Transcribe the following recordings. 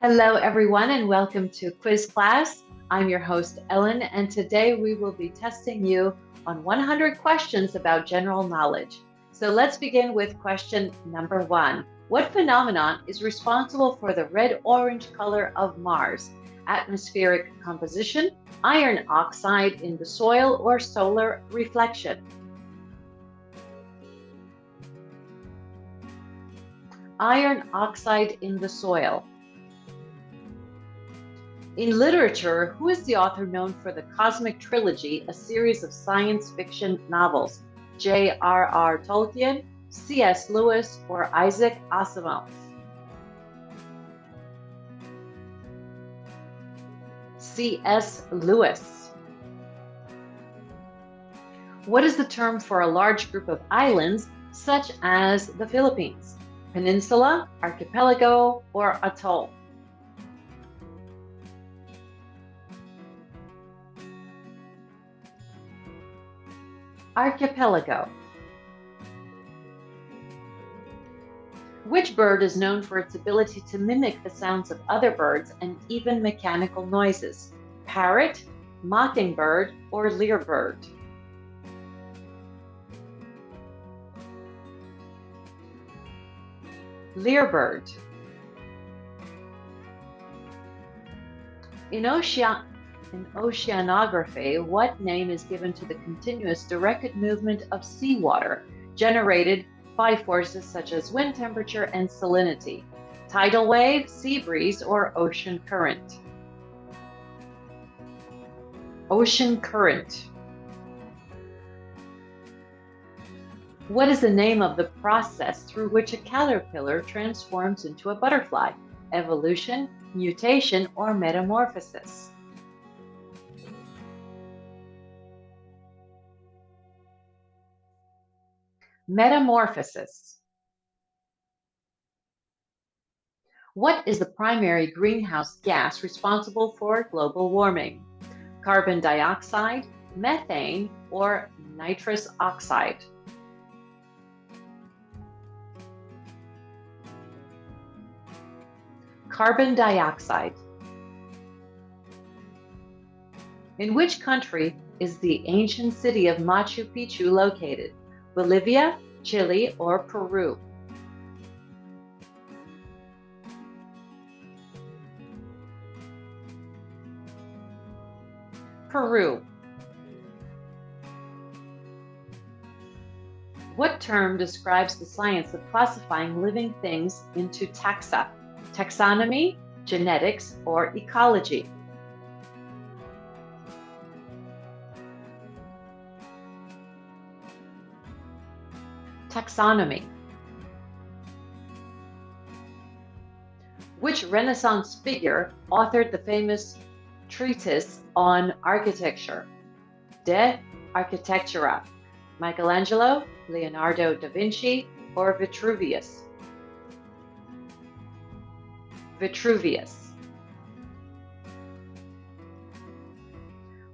Hello, everyone, and welcome to Quiz Class. I'm your host, Ellen, and today we will be testing you on 100 questions about general knowledge. So let's begin with question number 1. What phenomenon is responsible for the red-orange color of Mars? Atmospheric composition, iron oxide in the soil, or solar reflection? Iron oxide in the soil. In literature, who is the author known for the Cosmic Trilogy, a series of science fiction novels? J.R.R. Tolkien, C.S. Lewis, or Isaac Asimov? C.S. Lewis. What is the term for a large group of islands, such as the Philippines? Peninsula, archipelago, or atoll? Archipelago. Which bird is known for its ability to mimic the sounds of other birds and even mechanical noises? Parrot, mockingbird, or lyrebird? Lyrebird. In oceanography, what name is given to the continuous directed movement of seawater generated by forces such as wind temperature and salinity? Tidal wave, sea breeze, or ocean current? Ocean current. What is the name of the process through which a caterpillar transforms into a butterfly? Evolution, mutation, or metamorphosis? Metamorphosis. What is the primary greenhouse gas responsible for global warming? Carbon dioxide, methane, or nitrous oxide? Carbon dioxide. In which country is the ancient city of Machu Picchu located? Bolivia, Chile, or Peru? Peru. What term describes the science of classifying living things into taxa? Taxonomy, genetics, or ecology? Taxonomy. Which Renaissance figure authored the famous treatise on architecture? De Architectura. Michelangelo, Leonardo da Vinci, or Vitruvius? Vitruvius.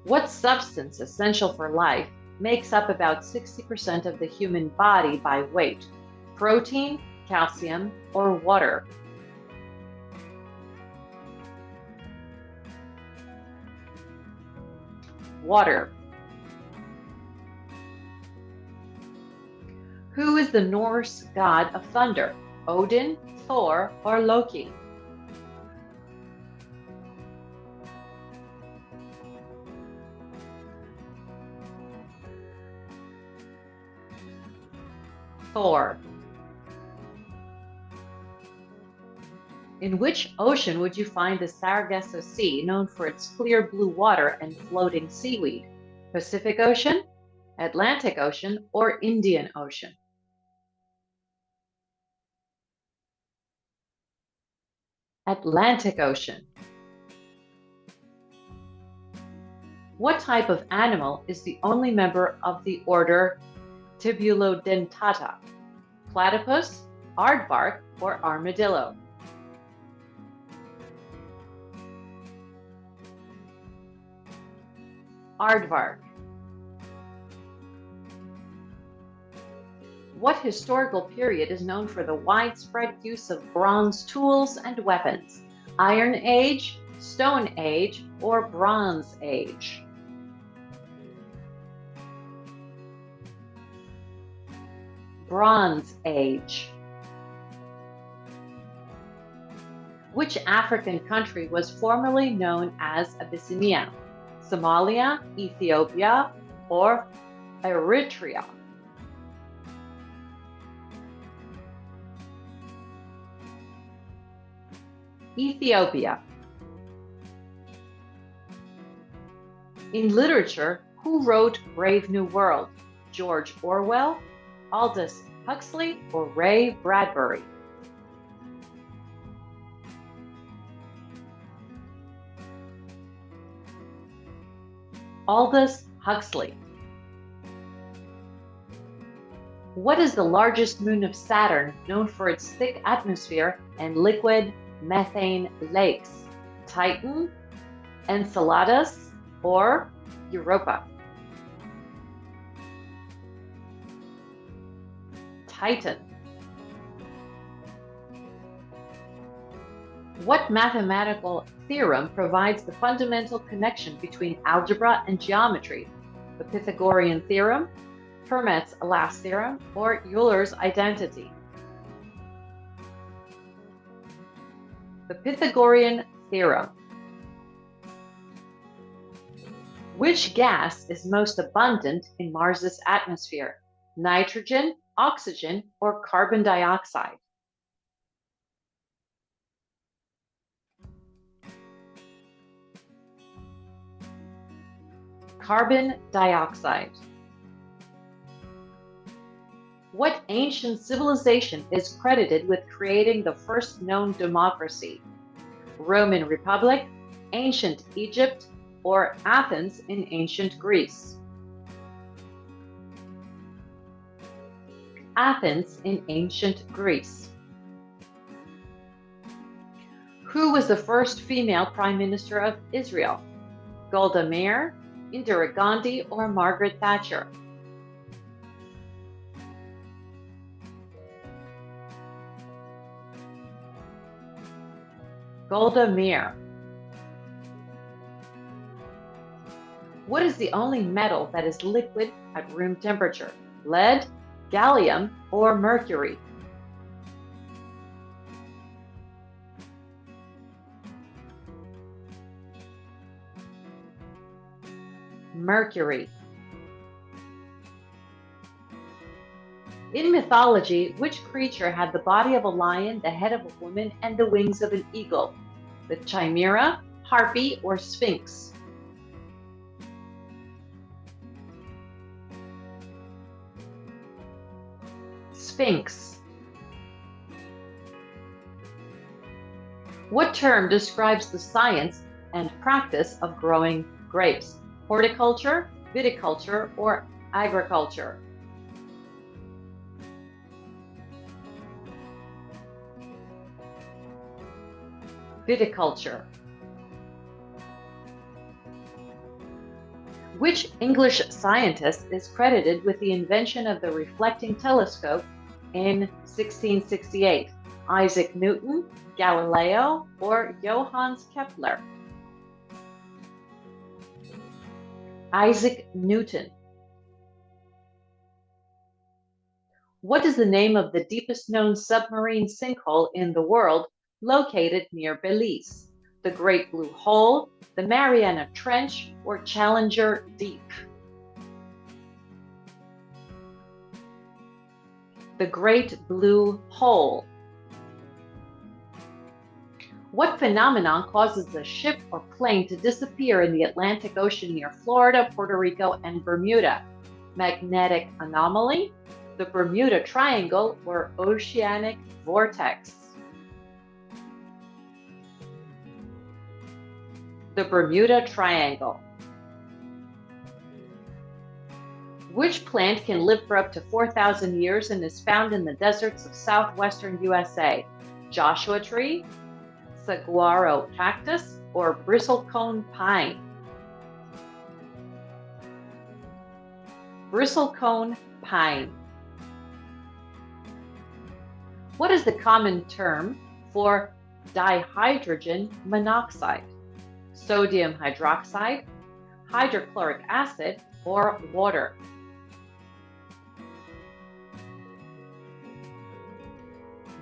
What substance essential for life makes up about 60% of the human body by weight? Protein, calcium, or water? Water. Who is the Norse god of thunder? Odin, Thor, or Loki? Thor. In which ocean would you find the Sargasso Sea, known for its clear blue water and floating seaweed? Pacific Ocean, Atlantic Ocean, or Indian Ocean? Atlantic Ocean. What type of animal is the only member of the order Tibulodentata? Platypus, aardvark, or armadillo? Aardvark. What historical period is known for the widespread use of bronze tools and weapons? Iron Age, Stone Age, or Bronze Age? Bronze Age. Which African country was formerly known as Abyssinia? Somalia, Ethiopia, or Eritrea? Ethiopia. In literature, who wrote Brave New World? George Orwell, Aldous Huxley, or Ray Bradbury? Aldous Huxley. What is the largest moon of Saturn, known for its thick atmosphere and liquid methane lakes? Titan, Enceladus, or Europa? Titan. What mathematical theorem provides the fundamental connection between algebra and geometry? The Pythagorean theorem, Fermat's last theorem, or Euler's identity? The Pythagorean theorem. Which gas is most abundant in Mars's atmosphere? Nitrogen, oxygen, or carbon dioxide? Carbon dioxide. What ancient civilization is credited with creating the first known democracy? Roman Republic, ancient Egypt, or Athens in ancient Greece? Athens in ancient Greece. Who was the first female Prime Minister of Israel? Golda Meir, Indira Gandhi, or Margaret Thatcher? Golda Meir. What is the only metal that is liquid at room temperature? Lead, gallium, or mercury? Mercury. In mythology, which creature had the body of a lion, the head of a woman, and the wings of an eagle? The chimera, harpy, or sphinx? Sphinx. What term describes the science and practice of growing grapes? Horticulture, viticulture, or agriculture? Viticulture. Which English scientist is credited with the invention of the reflecting telescope in 1668? Isaac Newton, Galileo, or Johannes Kepler? Isaac Newton. What is the name of the deepest known submarine sinkhole in the world located near Belize? The Great Blue Hole, the Mariana Trench, or Challenger Deep? The Great Blue Hole. What phenomenon causes a ship or plane to disappear in the Atlantic Ocean near Florida, Puerto Rico, and Bermuda? Magnetic anomaly, the Bermuda Triangle, or oceanic vortex? The Bermuda Triangle. Which plant can live for up to 4,000 years and is found in the deserts of southwestern USA? Joshua tree, saguaro cactus, or bristlecone pine? Bristlecone pine. What is the common term for dihydrogen monoxide, sodium hydroxide, hydrochloric acid, or water?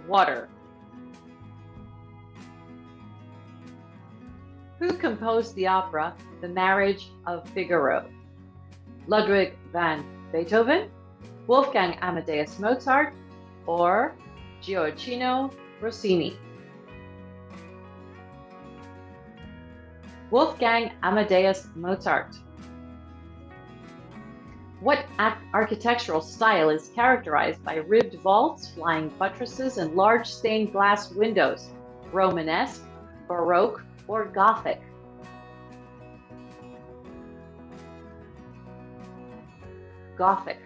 Water. Who composed the opera The Marriage of Figaro? Ludwig van Beethoven, Wolfgang Amadeus Mozart, or Gioacchino Rossini? Wolfgang Amadeus Mozart. What architectural style is characterized by ribbed vaults, flying buttresses, and large stained glass windows? Romanesque, Baroque, or Gothic? Gothic.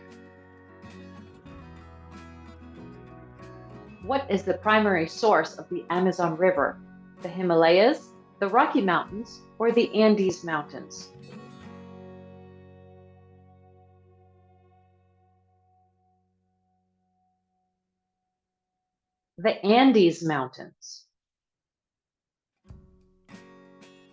What is the primary source of the Amazon River? The Himalayas, the Rocky Mountains, or the Andes Mountains? The Andes Mountains.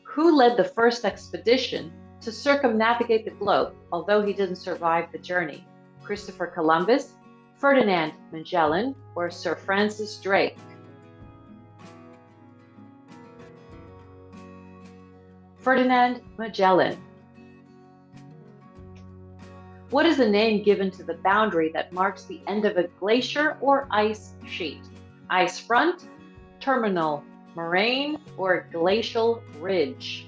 Who led the first expedition to circumnavigate the globe, although he didn't survive the journey? Christopher Columbus, Ferdinand Magellan, or Sir Francis Drake? Ferdinand Magellan. What is the name given to the boundary that marks the end of a glacier or ice sheet? Ice front, terminal moraine, or glacial ridge?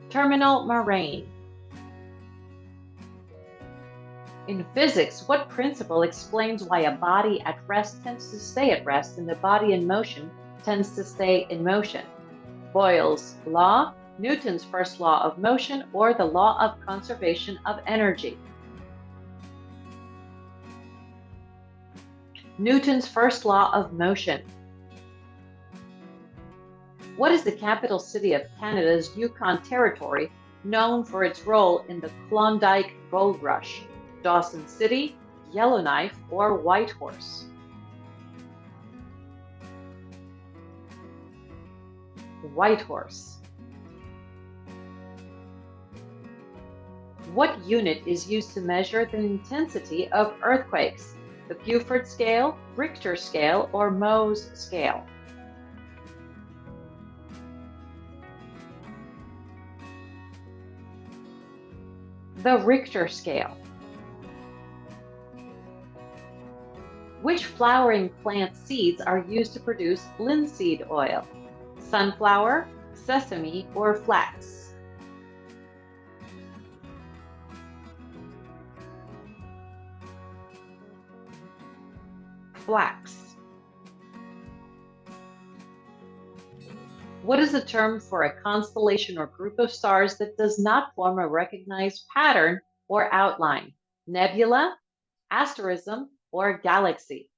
Terminal moraine. In physics, what principle explains why a body at rest tends to stay at rest and a body in motion tends to stay in motion? Boyle's law, Newton's first law of motion, or the law of conservation of energy? Newton's first law of motion. What is the capital city of Canada's Yukon Territory, known for its role in the Klondike Gold Rush? Dawson City, Yellowknife, or Whitehorse? Whitehorse. What unit is used to measure the intensity of earthquakes? The Beaufort scale, Richter scale, or Mohs scale? The Richter scale. Which flowering plant seeds are used to produce linseed oil? Sunflower, sesame, or flax? Flax. What is the term for a constellation or group of stars that does not form a recognized pattern or outline? Nebula, asterism, or galaxy?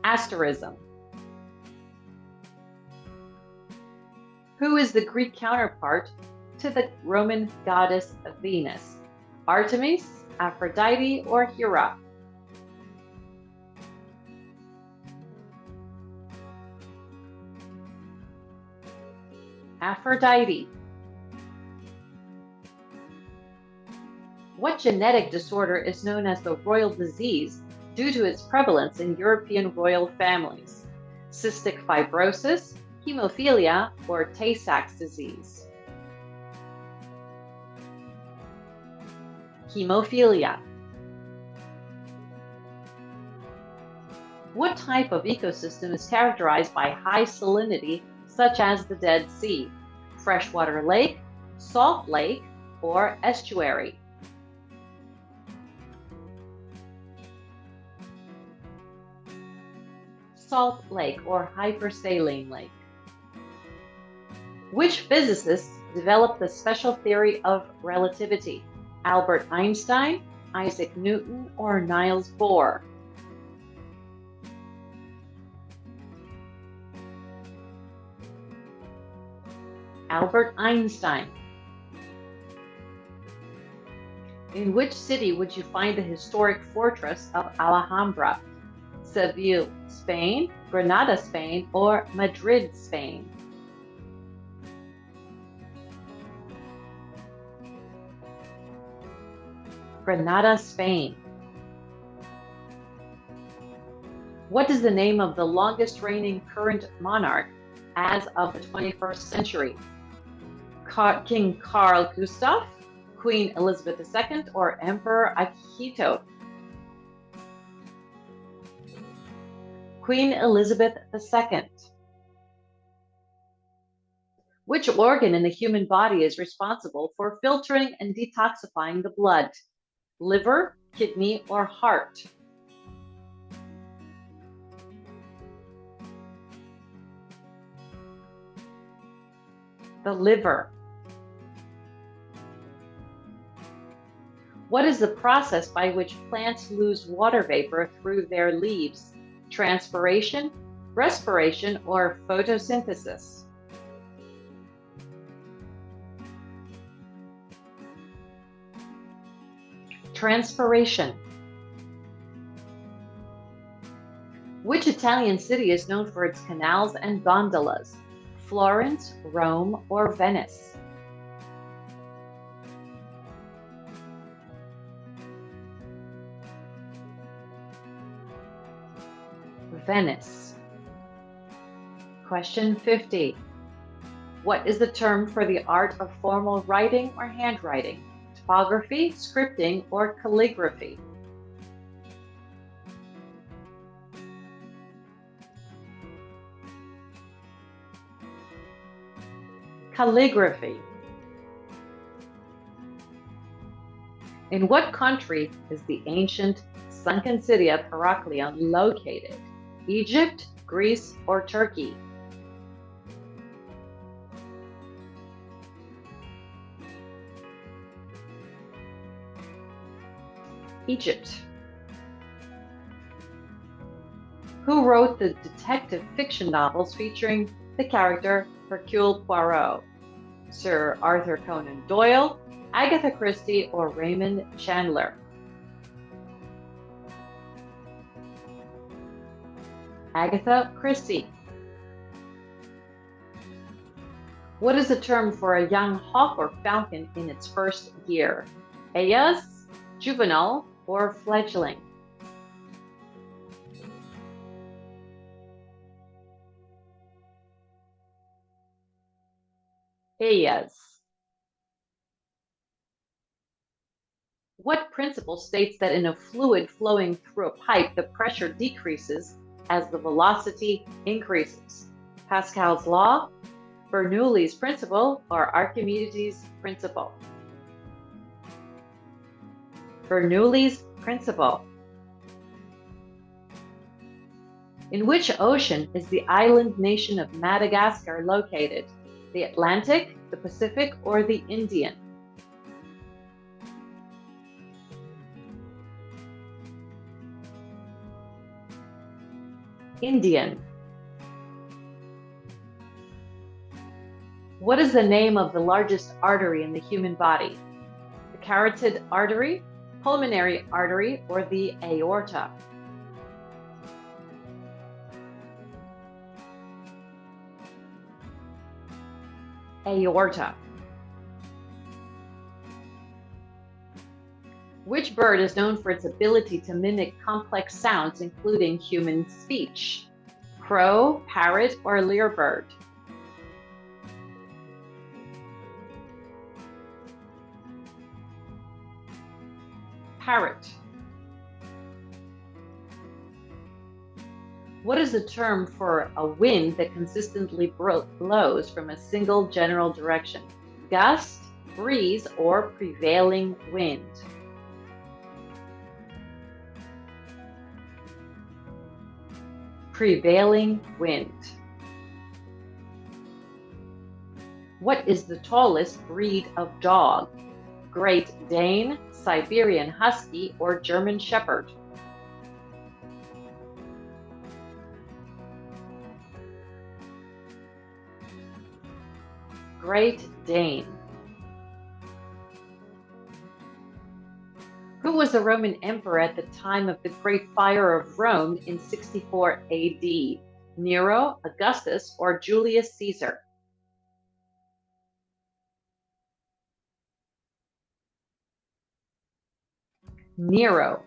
Asterism. Who is the Greek counterpart to the Roman goddess Venus? Artemis, Aphrodite, or Hera? Aphrodite. What genetic disorder is known as the royal disease due to its prevalence in European royal families? Cystic fibrosis, hemophilia, or Tay-Sachs disease? Hemophilia. What type of ecosystem is characterized by high salinity, such as the Dead Sea? Freshwater lake, salt lake, or estuary? Salt lake or hypersaline lake. Which physicist developed the special theory of relativity? Albert Einstein, Isaac Newton, or Niels Bohr? Albert Einstein. In which city would you find the historic fortress of Alhambra? Seville, Spain, Granada, Spain, or Madrid, Spain? Granada, Spain. What is the name of the longest reigning current monarch as of the 21st century? King Carl Gustaf, Queen Elizabeth II, or Emperor Akihito? Queen Elizabeth II. Which organ in the human body is responsible for filtering and detoxifying the blood? Liver, kidney, or heart? The liver. What is the process by which plants lose water vapor through their leaves? Transpiration, respiration, or photosynthesis? Transpiration. Which Italian city is known for its canals and gondolas? Florence, Rome, or Venice? Venice. Question 50. What is the term for the art of formal writing or handwriting? Typography, scripting, or calligraphy? Calligraphy. In what country is the ancient sunken city of Heraklion located? Egypt, Greece, or Turkey? Egypt. Who wrote the detective fiction novels featuring the character Hercule Poirot? Sir Arthur Conan Doyle, Agatha Christie, or Raymond Chandler? Agatha Christie. What is the term for a young hawk or falcon in its first year? Eos, juvenile, or fledgling? Eos. What principle states that in a fluid flowing through a pipe, the pressure decreases as the velocity increases? Pascal's law, Bernoulli's principle, or Archimedes' principle? Bernoulli's principle. In which ocean is the island nation of Madagascar located? The Atlantic, the Pacific, or the Indian? Indian. What is the name of the largest artery in the human body? The carotid artery, pulmonary artery, or the aorta? Aorta. Which bird is known for its ability to mimic complex sounds, including human speech? Crow, parrot, or lyrebird? Parrot. What is the term for a wind that consistently blows from a single general direction? Gust, breeze, or prevailing wind? Prevailing wind. What is the tallest breed of dog? Great Dane, Siberian Husky, or German Shepherd? Great Dane. Who was the Roman emperor at the time of the Great Fire of Rome in 64 AD? Nero, Augustus, or Julius Caesar? Nero.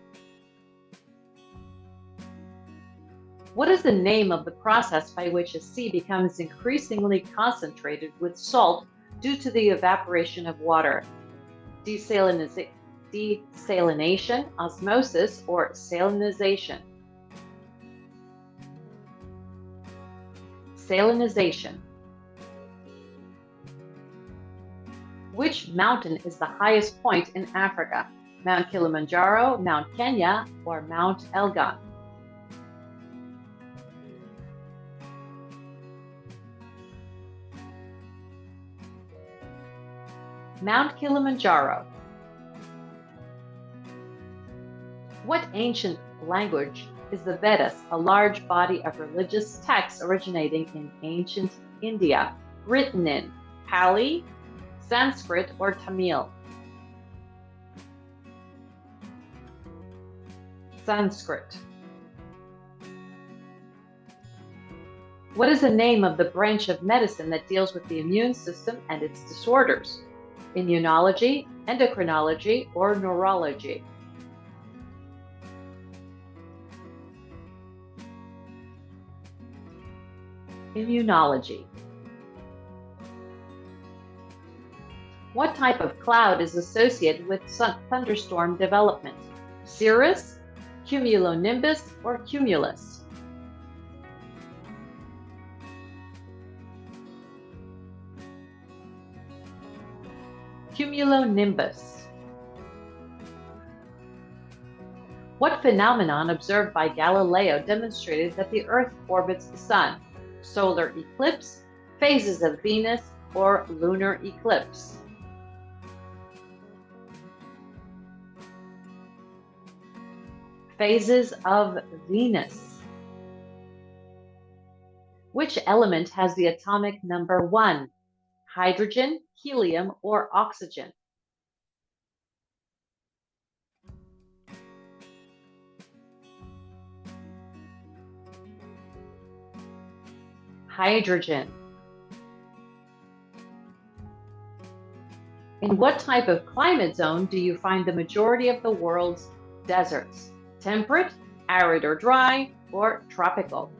What is the name of the process by which a sea becomes increasingly concentrated with salt due to the evaporation of water? Desalination, osmosis, or salinization? Salinization. Which mountain is the highest point in Africa? Mount Kilimanjaro, Mount Kenya, or Mount Elgon? Mount Kilimanjaro. What ancient language is the Vedas, a large body of religious texts originating in ancient India, written in Pali, Sanskrit, or Tamil? Sanskrit. What is the name of the branch of medicine that deals with the immune system and its disorders? Immunology, endocrinology, or neurology? Immunology. What type of cloud is associated with thunderstorm development? Cirrus, cumulonimbus, or cumulus? Cumulonimbus. What phenomenon observed by Galileo demonstrated that the Earth orbits the Sun? Solar eclipse, phases of Venus, or lunar eclipse? Phases of Venus. Which element has the atomic number 1? Hydrogen, helium, or oxygen? Hydrogen. In what type of climate zone do you find the majority of the world's deserts? Temperate, arid or dry, or tropical?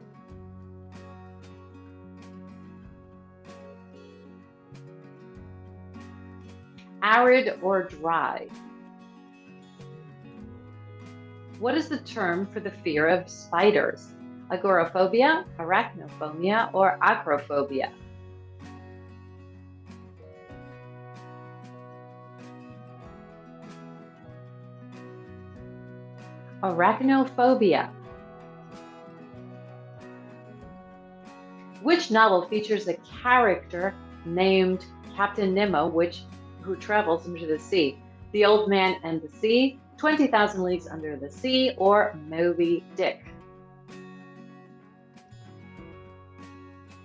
Arid or dry? What is the term for the fear of spiders? Agoraphobia, arachnophobia, or acrophobia? Arachnophobia. Which novel features a character named Captain Nemo who travels into the sea? The Old Man and the Sea, 20,000 Leagues Under the Sea, or Moby Dick?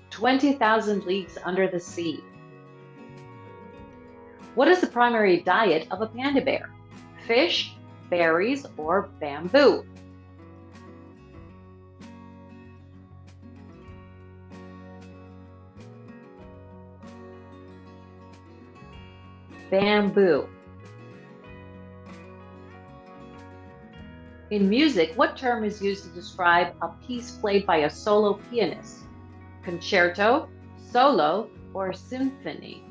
20,000 Leagues Under the Sea. What is the primary diet of a panda bear? Fish, berries, or bamboo? Bamboo. In music, what term is used to describe a piece played by a solo pianist? Concerto, solo, or symphony?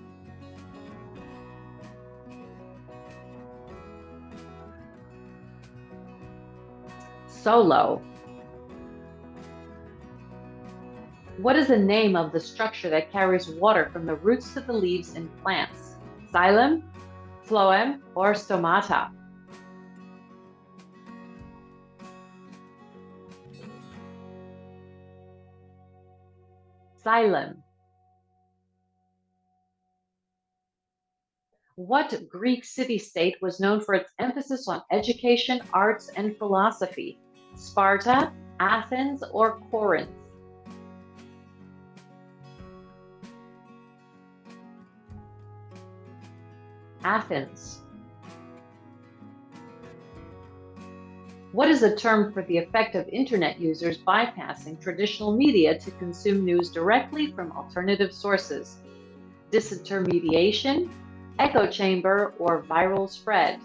Solo. What is the name of the structure that carries water from the roots to the leaves in plants? Xylem, phloem, or stomata? Xylem. What Greek city-state was known for its emphasis on education, arts, and philosophy? Sparta, Athens, or Corinth? Athens. What is a term for the effect of internet users bypassing traditional media to consume news directly from alternative sources? Disintermediation, echo chamber, or viral spread?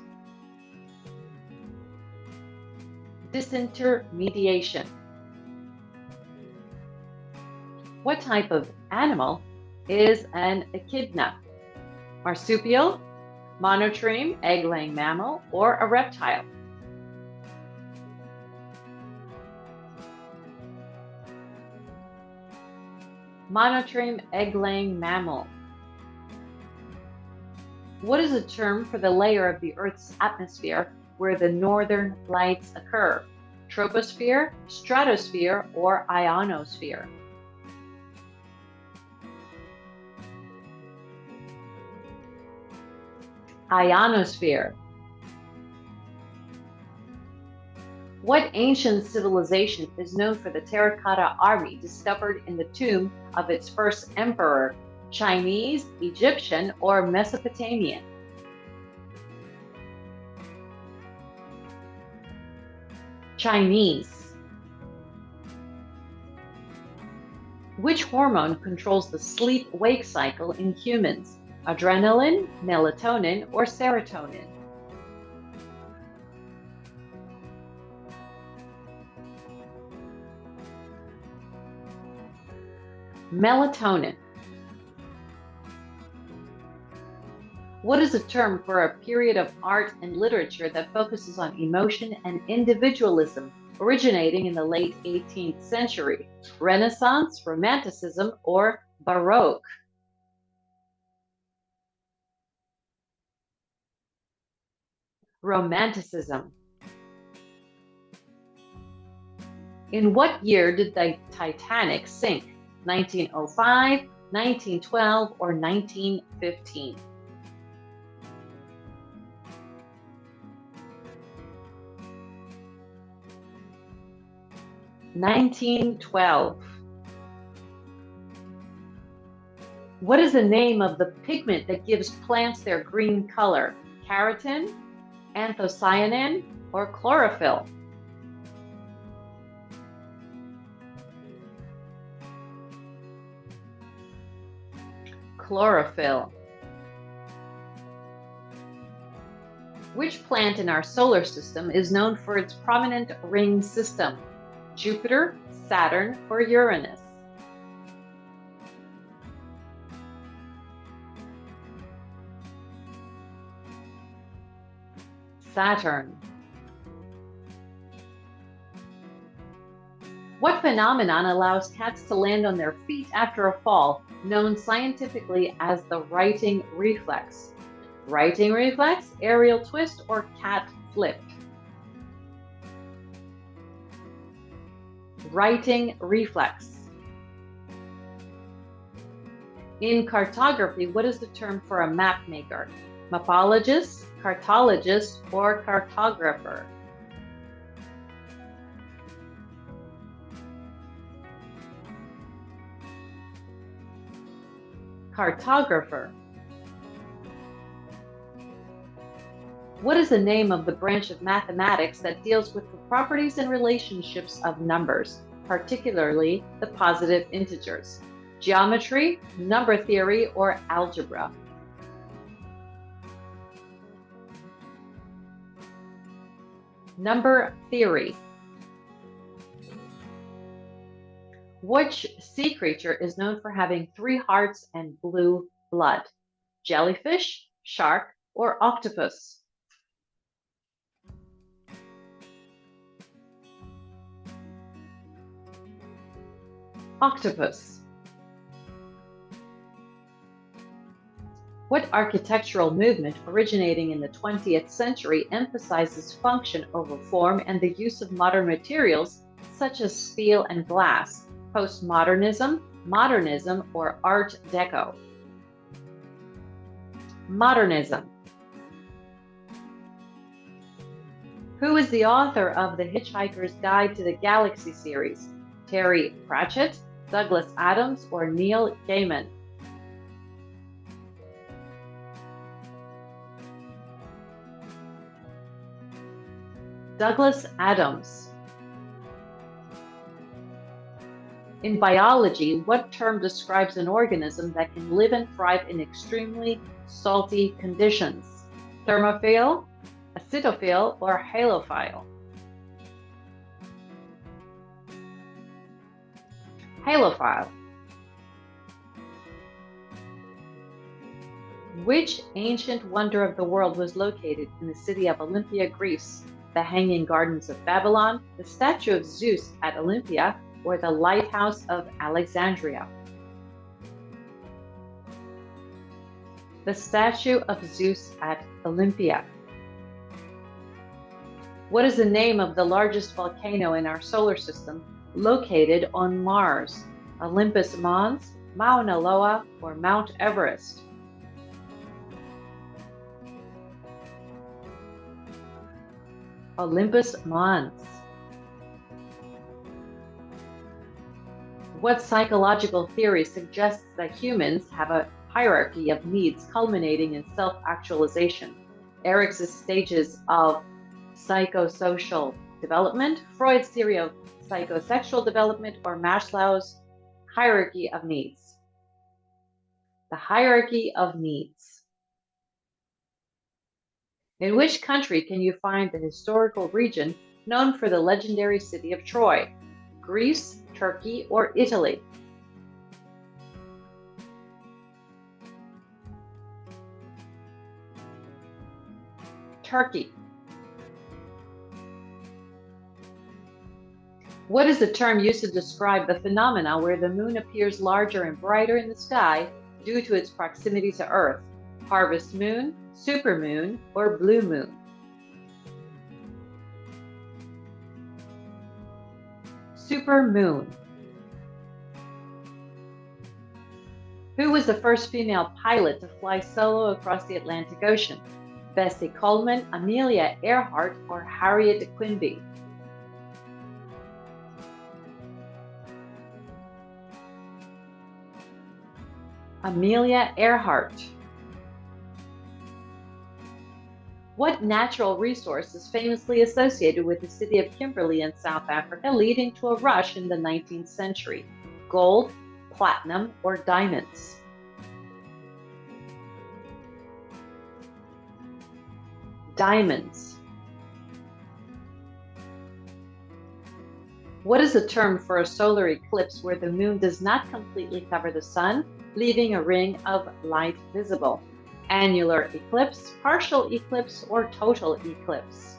Disintermediation. What type of animal is an echidna? Marsupial, monotreme, egg-laying mammal, or a reptile? Monotreme, egg-laying mammal. What is a term for the layer of the Earth's atmosphere where the northern lights occur? Troposphere, stratosphere, or ionosphere? Ionosphere. What ancient civilization is known for the terracotta army discovered in the tomb of its first emperor? Chinese, Egyptian, or Mesopotamian? Chinese. Which hormone controls the sleep-wake cycle in humans? Adrenaline, melatonin, or serotonin? Melatonin. What is a term for a period of art and literature that focuses on emotion and individualism, originating in the late 18th century? Renaissance, Romanticism, or Baroque? Romanticism. In what year did the Titanic sink? 1905, 1912, or 1915? 1912. What is the name of the pigment that gives plants their green color? Keratin, anthocyanin, or chlorophyll? Chlorophyll. Which plant in our solar system is known for its prominent ring system? Jupiter, Saturn, or Uranus? Saturn. What phenomenon allows cats to land on their feet after a fall, known scientifically as the righting reflex? Righting reflex, aerial twist, or cat flip? Righting reflex. In cartography, what is the term for a map maker? Mapologist, cartologist, or cartographer? Cartographer. What is the name of the branch of mathematics that deals with the properties and relationships of numbers, particularly the positive integers? Geometry, number theory, or algebra? Number theory. Which sea creature is known for having 3 hearts and blue blood? Jellyfish, shark, or octopus? Octopus. What architectural movement originating in the 20th century emphasizes function over form and the use of modern materials such as steel and glass? Postmodernism, modernism, or Art Deco? Modernism. Who is the author of The Hitchhiker's Guide to the Galaxy series? Terry Pratchett, Douglas Adams, or Neil Gaiman? Douglas Adams. In biology, what term describes an organism that can live and thrive in extremely salty conditions? Thermophile, acidophile, or halophile? Halophile. Which ancient wonder of the world was located in the city of Olympia, Greece? The Hanging Gardens of Babylon, the statue of Zeus at Olympia, or the lighthouse of Alexandria? The statue of Zeus at Olympia. What is the name of the largest volcano in our solar system located on Mars? Olympus Mons, Mauna Loa, or Mount Everest? Olympus Mons. What psychological theory suggests that humans have a hierarchy of needs culminating in self-actualization? Erikson's stages of psychosocial development, Freud's theory of psychosexual development, or Maslow's hierarchy of needs? The hierarchy of needs. In which country can you find the historical region known for the legendary city of Troy? Greece, Turkey, or Italy? Turkey. What is the term used to describe the phenomena where the moon appears larger and brighter in the sky due to its proximity to Earth? Harvest moon, supermoon, or blue moon? Supermoon. Who was the first female pilot to fly solo across the Atlantic Ocean? Bessie Coleman, Amelia Earhart, or Harriet Quimby? Amelia Earhart. What natural resource is famously associated with the city of Kimberley in South Africa, leading to a rush in the 19th century? Gold, platinum, or diamonds? Diamonds. What is the term for a solar eclipse where the moon does not completely cover the sun, leaving a ring of light visible? Annular eclipse, partial eclipse, or total eclipse?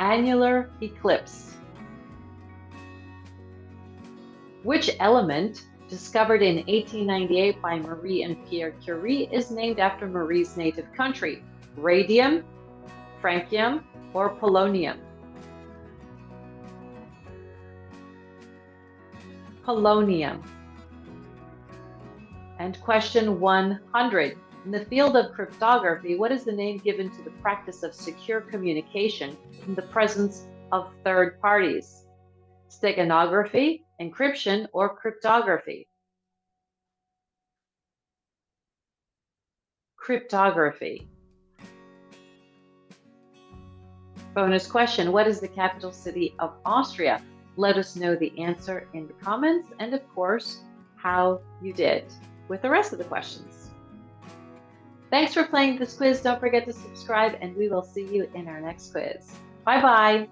Annular eclipse. Which element, discovered in 1898 by Marie and Pierre Curie, is named after Marie's native country? Radium, francium, or polonium? Polonium. And question 100. In the field of cryptography, what is the name given to the practice of secure communication in the presence of third parties? Steganography, encryption, or cryptography? Cryptography. Bonus question, what is the capital city of Austria? Let us know the answer in the comments and, of course, how you did with the rest of the questions. Thanks for playing this quiz. Don't forget to subscribe, and we will see you in our next quiz. Bye-bye.